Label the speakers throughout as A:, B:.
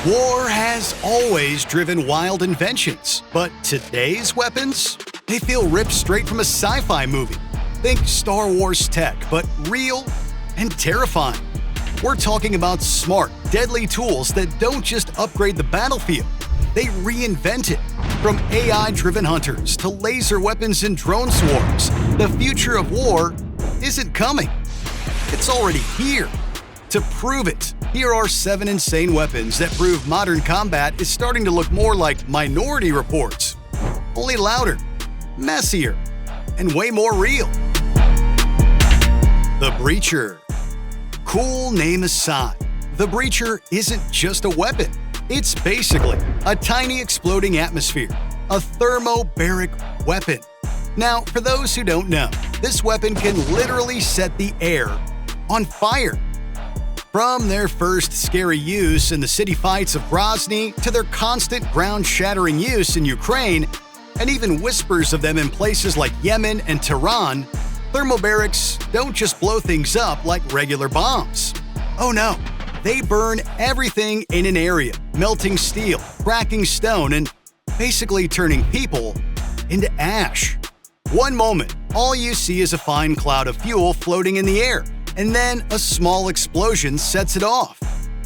A: War has always driven wild inventions, but today's weapons? They feel ripped straight from a sci-fi movie. Think Star Wars tech, but real and terrifying. We're talking about smart, deadly tools that don't just upgrade the battlefield, they reinvent it. From AI-driven hunters to laser weapons and drone swarms, the future of war isn't coming. It's already here. To prove it, here are 7 insane weapons that prove modern combat is starting to look more like Minority Reports, only louder, messier, and way more real. The Breacher. Cool name aside, the Breacher isn't just a weapon. It's basically a tiny exploding atmosphere, a thermobaric weapon. Now, for those who don't know, this weapon can literally set the air on fire. From their first scary use in the city fights of Grozny to their constant ground-shattering use in Ukraine, and even whispers of them in places like Yemen and Tehran, thermobarics don't just blow things up like regular bombs. Oh no, they burn everything in an area, melting steel, cracking stone, and basically turning people into ash. One moment, all you see is a fine cloud of fuel floating in the air, and then a small explosion sets it off.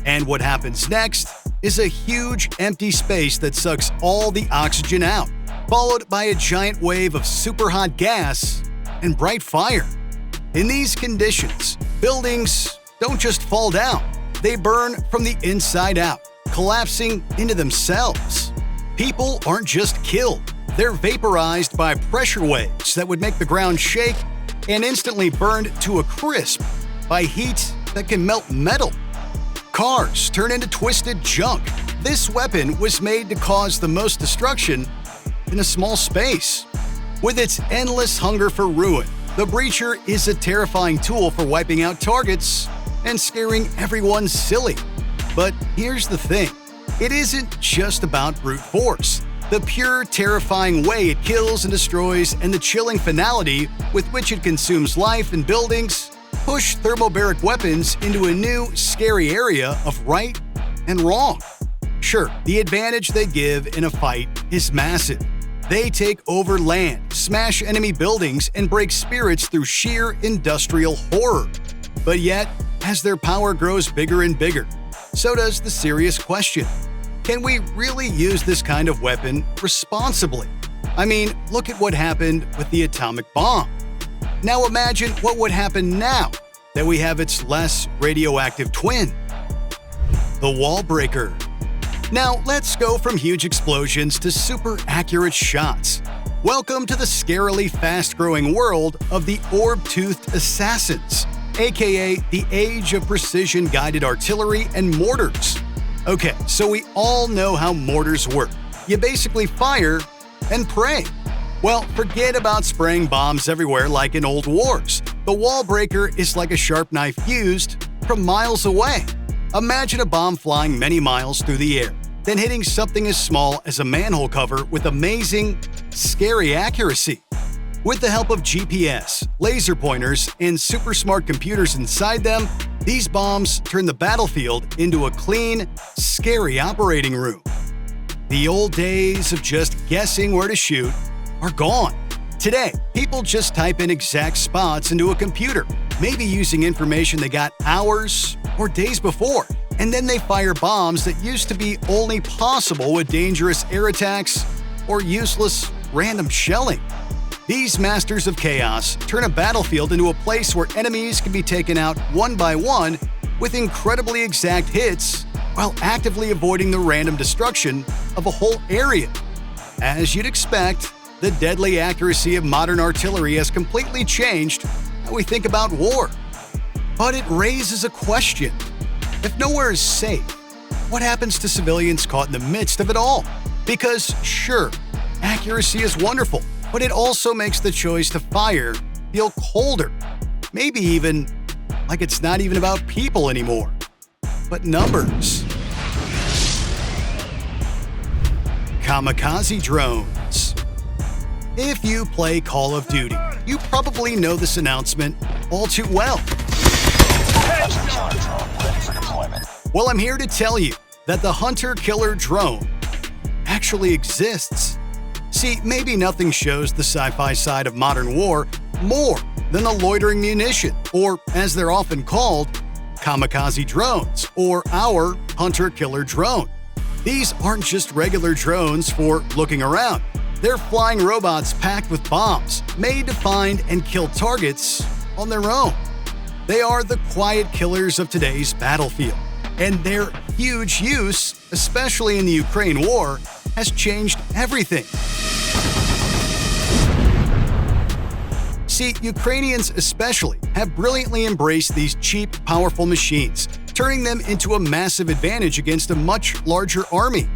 A: And what happens next is a huge empty space that sucks all the oxygen out, followed by a giant wave of super hot gas and bright fire. In these conditions, buildings don't just fall down, they burn from the inside out, collapsing into themselves. People aren't just killed, they're vaporized by pressure waves that would make the ground shake and instantly burned to a crisp by heat that can melt metal. Cars turn into twisted junk. This weapon was made to cause the most destruction in a small space. With its endless hunger for ruin, the Breacher is a terrifying tool for wiping out targets and scaring everyone silly. But here's the thing, it isn't just about brute force. The pure, terrifying way it kills and destroys and the chilling finality with which it consumes life and buildings push thermobaric weapons into a new, scary area of right and wrong. Sure, the advantage they give in a fight is massive. They take over land, smash enemy buildings, and break spirits through sheer industrial horror. But yet, as their power grows bigger and bigger, so does the serious question: can we really use this kind of weapon responsibly? I mean, look at what happened with the atomic bomb. Now imagine what would happen now that we have its less radioactive twin, the wall breaker. Now let's go from huge explosions to super accurate shots. Welcome to the scarily fast-growing world of the orb-toothed assassins, aka the age of precision-guided artillery and mortars. Okay, so we all know how mortars work. You basically fire and pray. Well, forget about spraying bombs everywhere like in old wars. The wall breaker is like a sharp knife used from miles away. Imagine a bomb flying many miles through the air, then hitting something as small as a manhole cover with amazing, scary accuracy. With the help of GPS, laser pointers, and super smart computers inside them, these bombs turn the battlefield into a clean, scary operating room. The old days of just guessing where to shoot are gone. Today, people just type in exact spots into a computer, maybe using information they got hours or days before, and then they fire bombs that used to be only possible with dangerous air attacks or useless random shelling. These masters of chaos turn a battlefield into a place where enemies can be taken out one by one with incredibly exact hits while actively avoiding the random destruction of a whole area. As you'd expect, the deadly accuracy of modern artillery has completely changed how we think about war. But it raises a question. If nowhere is safe, what happens to civilians caught in the midst of it all? Because sure, accuracy is wonderful, but it also makes the choice to fire feel colder. Maybe even like it's not even about people anymore, but numbers. Kamikaze drones. If you play Call of Duty, you probably know this announcement all too well. Well, I'm here to tell you, that the hunter-killer drone actually exists. See, maybe nothing shows the sci-fi side of modern war more than a loitering munition, or as they're often called, kamikaze drones, or our hunter-killer drone. These aren't just regular drones for looking around. They're flying robots packed with bombs, made to find and kill targets on their own. They are the quiet killers of today's battlefield, and their huge use, especially in the Ukraine war, has changed everything. See, Ukrainians especially have brilliantly embraced these cheap, powerful machines, turning them into a massive advantage against a much larger army.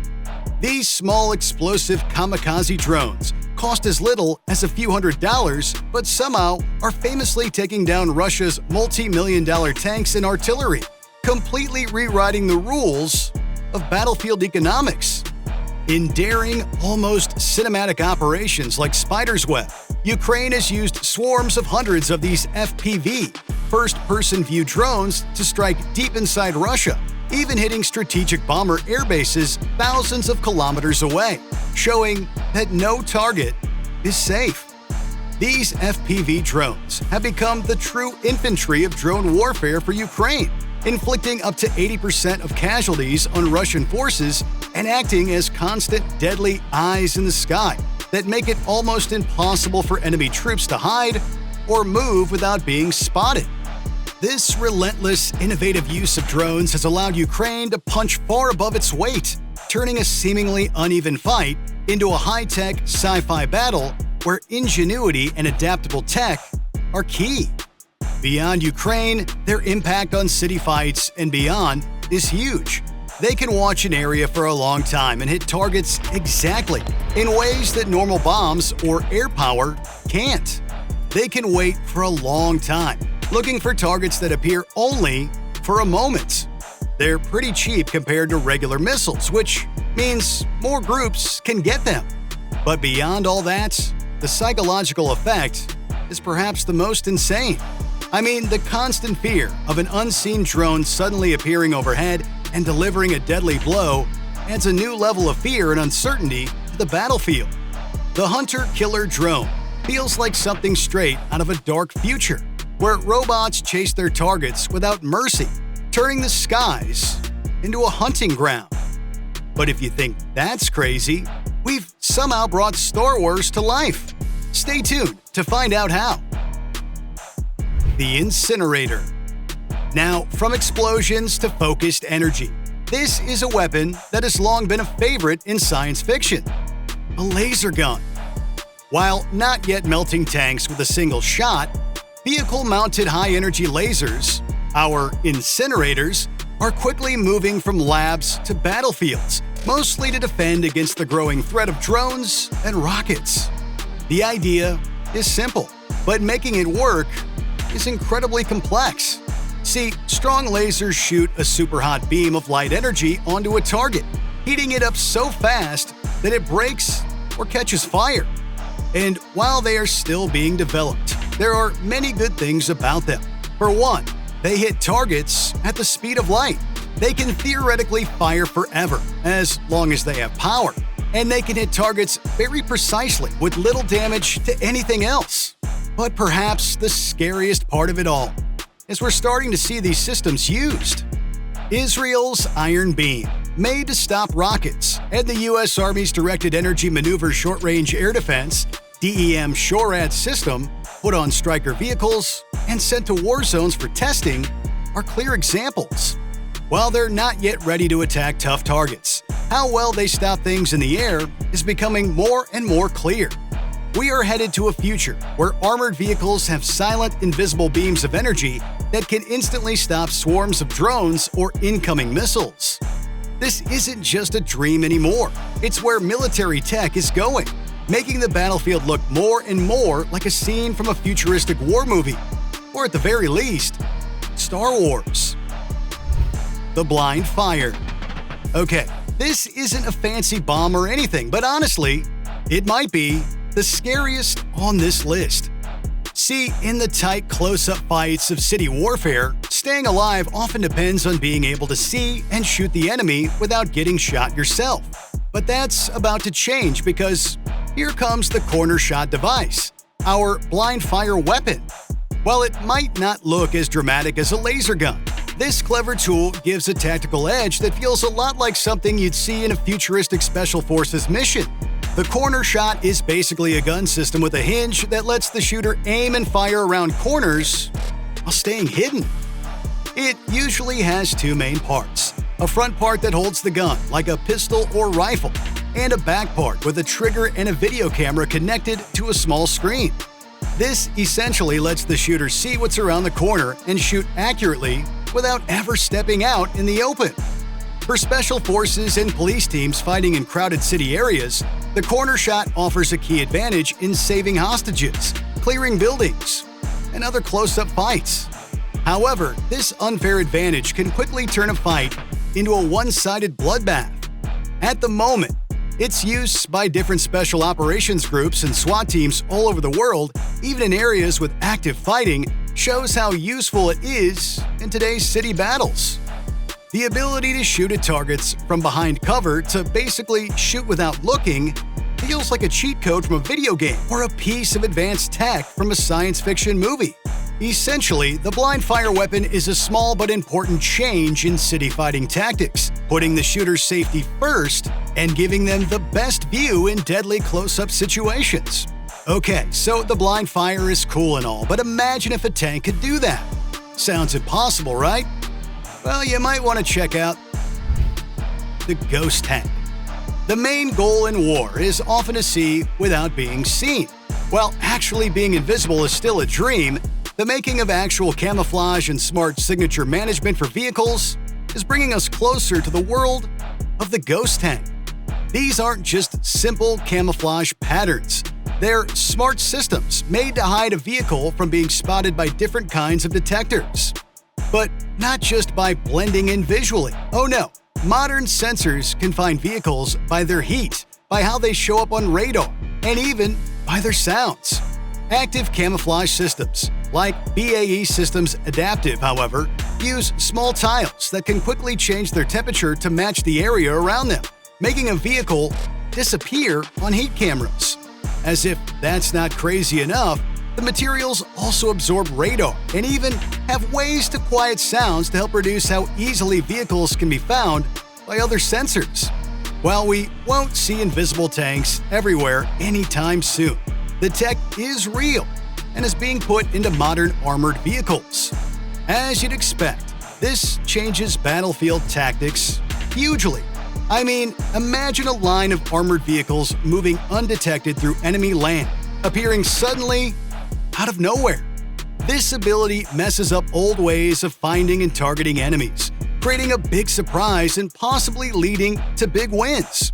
A: These small explosive kamikaze drones cost as little as a few $100s, but somehow are famously taking down Russia's multi-million-dollar tanks and artillery, completely rewriting the rules of battlefield economics. In daring, almost cinematic operations like Spider's Web, Ukraine has used swarms of hundreds of these FPV, first-person view drones, to strike deep inside Russia, even hitting strategic bomber air bases thousands of kilometers away, showing that no target is safe. These FPV drones have become the true infantry of drone warfare for Ukraine, inflicting up to 80% of casualties on Russian forces and acting as constant deadly eyes in the sky that make it almost impossible for enemy troops to hide or move without being spotted. This relentless, innovative use of drones has allowed Ukraine to punch far above its weight, turning a seemingly uneven fight into a high-tech sci-fi battle where ingenuity and adaptable tech are key. Beyond Ukraine, their impact on city fights and beyond is huge. They can watch an area for a long time and hit targets exactly in ways that normal bombs or air power can't. They can wait for a long time, looking for targets that appear only for a moment. They're pretty cheap compared to regular missiles, which means more groups can get them. But beyond all that, the psychological effect is perhaps the most insane. I mean, the constant fear of an unseen drone suddenly appearing overhead and delivering a deadly blow adds a new level of fear and uncertainty to the battlefield. The hunter-killer drone feels like something straight out of a dark future, where robots chase their targets without mercy, turning the skies into a hunting ground. But if you think that's crazy, we've somehow brought Star Wars to life. Stay tuned to find out how. The incinerator. Now, from explosions to focused energy, this is a weapon that has long been a favorite in science fiction: a laser gun. While not yet melting tanks with a single shot, vehicle-mounted high-energy lasers, our incinerators, are quickly moving from labs to battlefields, mostly to defend against the growing threat of drones and rockets. The idea is simple, but making it work is incredibly complex. See, strong lasers shoot a super-hot beam of light energy onto a target, heating it up so fast that it breaks or catches fire. And while they are still being developed, there are many good things about them. For one, they hit targets at the speed of light. They can theoretically fire forever, as long as they have power, and they can hit targets very precisely with little damage to anything else. But perhaps the scariest part of it all is we're starting to see these systems used. Israel's Iron Beam, made to stop rockets, and the U.S. Army's Directed Energy Maneuver Short-Range Air Defense (DEM) SHORAD system, put on Stryker vehicles and sent to war zones for testing, are clear examples. While they're not yet ready to attack tough targets, how well they stop things in the air is becoming more and more clear. We are headed to a future where armored vehicles have silent, invisible beams of energy that can instantly stop swarms of drones or incoming missiles. This isn't just a dream anymore. It's where military tech is going, making the battlefield look more and more like a scene from a futuristic war movie, or at the very least, Star Wars. The blind fire. Okay, this isn't a fancy bomb or anything, but honestly, it might be the scariest on this list. See, in the tight close-up fights of city warfare, Staying alive often depends on being able to see and shoot the enemy without getting shot yourself. But that's about to change because here comes the corner shot device, our blind fire weapon. While it might not look as dramatic as a laser gun, this clever tool gives a tactical edge that feels a lot like something you'd see in a futuristic special forces mission. The corner shot is basically a gun system with a hinge that lets the shooter aim and fire around corners while staying hidden. It usually has two main parts: a front part that holds the gun, like a pistol or rifle, and a back part with a trigger and a video camera connected to a small screen. This essentially lets the shooter see what's around the corner and shoot accurately without ever stepping out in the open. For special forces and police teams fighting in crowded city areas, the corner shot offers a key advantage in saving hostages, clearing buildings, and other close-up fights. However, this unfair advantage can quickly turn a fight into a one-sided bloodbath. At the moment, its use by different special operations groups and SWAT teams all over the world, even in areas with active fighting, shows how useful it is in today's city battles. The ability to shoot at targets from behind cover to basically shoot without looking feels like a cheat code from a video game or a piece of advanced tech from a science fiction movie. Essentially, the blind fire weapon is a small but important change in city fighting tactics, putting the shooter's safety first and giving them the best view in deadly close-up situations. Okay, so the blind fire is cool and all, but imagine if a tank could do that. Sounds impossible, right? Well, you might want to check out the ghost tank. The main goal in war is often to see without being seen. While actually being invisible is still a dream, the making of actual camouflage and smart signature management for vehicles is bringing us closer to the world of the ghost tank. These aren't just simple camouflage patterns. They're smart systems made to hide a vehicle from being spotted by different kinds of detectors. But not just by blending in visually. Oh no, modern sensors can find vehicles by their heat, by how they show up on radar, and even by their sounds. Active camouflage systems, like BAE Systems Adaptive, however, use small tiles that can quickly change their temperature to match the area around them, making a vehicle disappear on heat cameras. As if that's not crazy enough, the materials also absorb radar and even have ways to quiet sounds to help reduce how easily vehicles can be found by other sensors. While we won't see invisible tanks everywhere anytime soon, the tech is real and is being put into modern armored vehicles. As you'd expect, this changes battlefield tactics hugely. I mean, imagine a line of armored vehicles moving undetected through enemy land, appearing suddenly out of nowhere. This ability messes up old ways of finding and targeting enemies, creating a big surprise and possibly leading to big wins.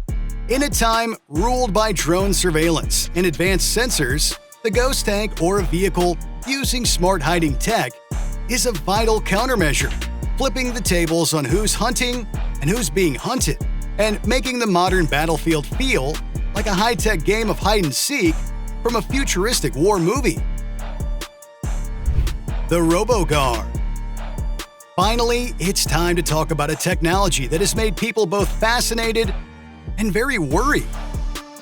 A: In a time ruled by drone surveillance and advanced sensors, the ghost tank or a vehicle using smart hiding tech is a vital countermeasure, flipping the tables on who's hunting and who's being hunted, and making the modern battlefield feel like a high-tech game of hide-and-seek from a futuristic war movie. The RoboGuard. Finally, it's time to talk about a technology that has made people both fascinated and very worried.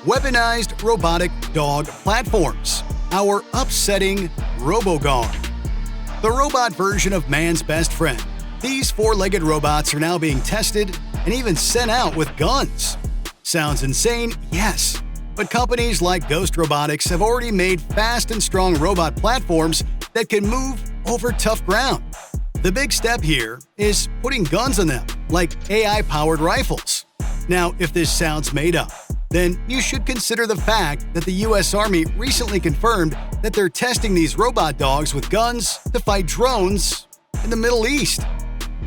A: Weaponized robotic dog platforms, our upsetting RoboGuard. The robot version of man's best friend, these four-legged robots are now being tested and even sent out with guns. Sounds insane? Yes. But companies like Ghost Robotics have already made fast and strong robot platforms that can move over tough ground. The big step here is putting guns on them, like AI-powered rifles. Now, if this sounds made up, then you should consider the fact that the US Army recently confirmed that they're testing these robot dogs with guns to fight drones in the Middle East.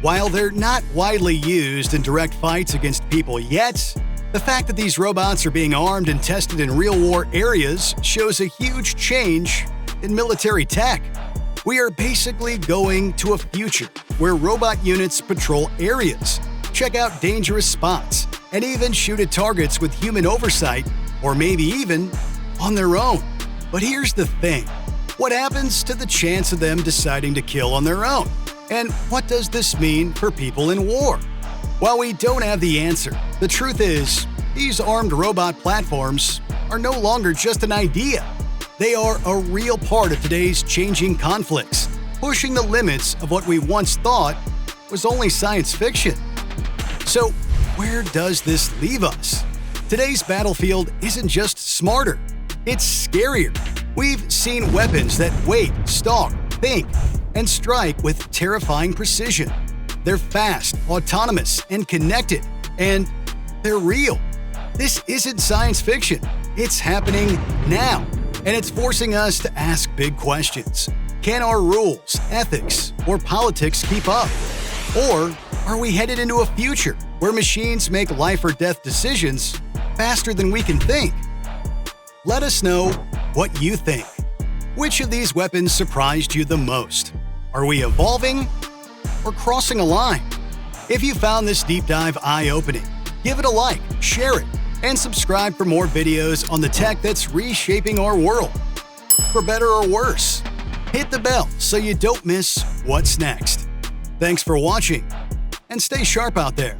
A: While they're not widely used in direct fights against people yet, the fact that these robots are being armed and tested in real war areas shows a huge change in military tech. We are basically going to a future where robot units patrol areas, check out dangerous spots, and even shoot at targets with human oversight, or maybe even on their own. But here's the thing. What happens to the chance of them deciding to kill on their own? And what does this mean for people in war? While we don't have the answer, the truth is, these armed robot platforms are no longer just an idea. They are a real part of today's changing conflicts, pushing the limits of what we once thought was only science fiction. So, where does this leave us? Today's battlefield isn't just smarter, it's scarier. We've seen weapons that wait, stalk, think, and strike with terrifying precision. They're fast, autonomous, and connected, and they're real. This isn't science fiction. It's happening now, and it's forcing us to ask big questions. Can our rules, ethics, or politics keep up? Or are we headed into a future where machines make life or death decisions faster than we can think? Let us know what you think. Which of these weapons surprised you the most? Are we evolving or crossing a line? If you found this deep dive eye-opening, give it a like, share it, and subscribe for more videos on the tech that's reshaping our world. For better or worse, hit the bell so you don't miss what's next. Thanks for watching, and stay sharp out there.